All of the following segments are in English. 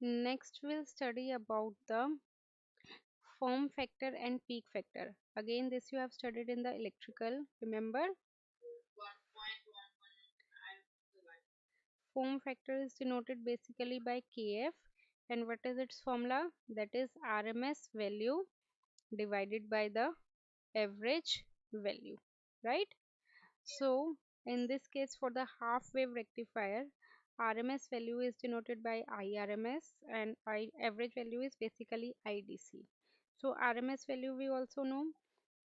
Next we'll study about the form factor and peak factor. Again, this you have studied in the electrical, remember? Form factor is denoted basically by Kf, and what is its formula? That is RMS value divided by the average value, right? So in this case, for the half wave rectifier, RMS value is denoted by IRMS and average value is basically IDC. So RMS value we also know.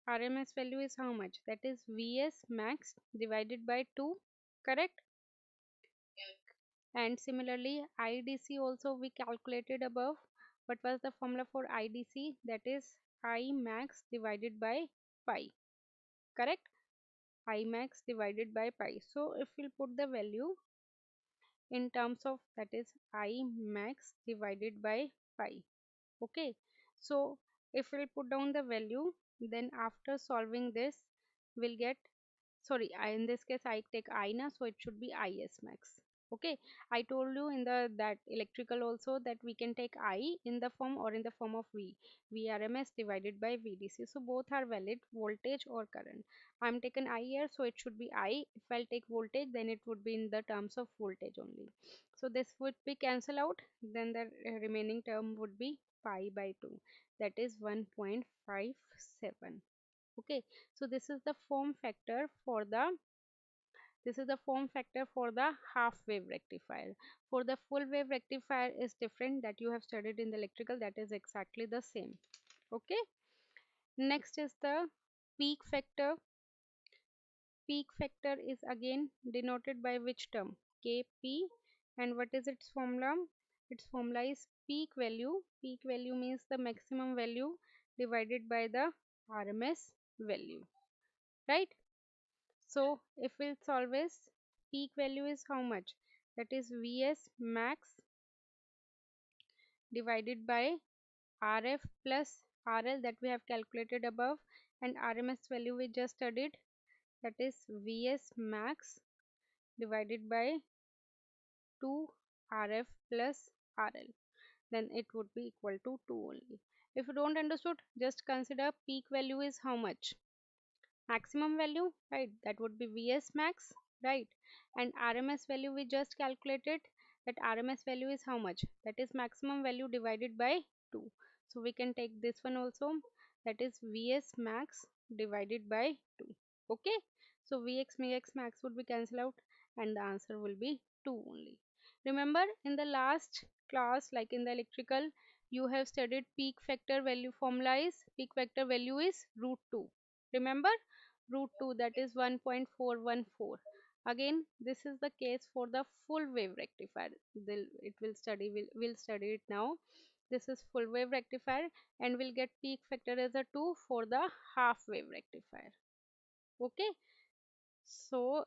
RMS value is how much? That is Vs max divided by 2, correct? And similarly, IDC also we calculated above. What was the formula for IDC? That is I max divided by pi, correct? I max divided by pi. So if we'll put the value in terms of, that is I max divided by pi. Okay, so if we'll put down the value, then after solving this, we'll get, sorry, in this case I take I na, so it should be Is max. Okay, I told you in the that electrical also that we can take I in the form or in the form of Vrms divided by Vdc. So both are valid, voltage or current. I'm taken I here, so it should be I. If I'll take voltage, then it would be in the terms of voltage only. So this would be cancel out, then the remaining term would be pi by 2, that is 1.57. Okay, so this is the form factor for the half wave rectifier. For the full wave rectifier is different, that you have studied in the electrical, that is exactly the same. Okay, next is the peak factor. Peak factor is again denoted by which term? Kp. And what is its formula? Its formula is peak value. Peak value means the maximum value divided by the RMS value, right? So if we'll solve this, peak value is how much? That is Vs max divided by Rf plus RL that we have calculated above, and RMS value we just studied, that is Vs max divided by 2 Rf plus RL, then it would be equal to 2 only. If you don't understood, just consider peak value is how much? Maximum value, right? That would be Vs max, right? And RMS value we just calculated, that RMS value is how much? That is maximum value divided by 2. So we can take this one also, that is Vs max divided by 2. Okay, so Vx max would be cancelled out and the answer will be 2 only. Remember in the last class, like in the electrical, you have studied peak factor value. Formula is peak factor value is root 2. Remember, root 2, that is 1.414. Again, this is the case for the full wave rectifier. It will study, we'll study it now. This is full wave rectifier, and we'll get peak factor as a 2 for the half wave rectifier. Okay, so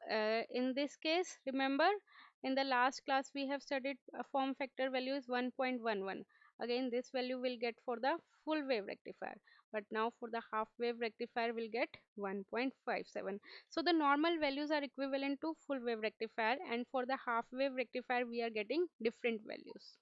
in this case, remember in the last class we have studied form factor value is 1.11. Again, this value will get for the full wave rectifier, but now for the half wave rectifier will get 1.57. So the normal values are equivalent to full wave rectifier, and for the half wave rectifier we are getting different values.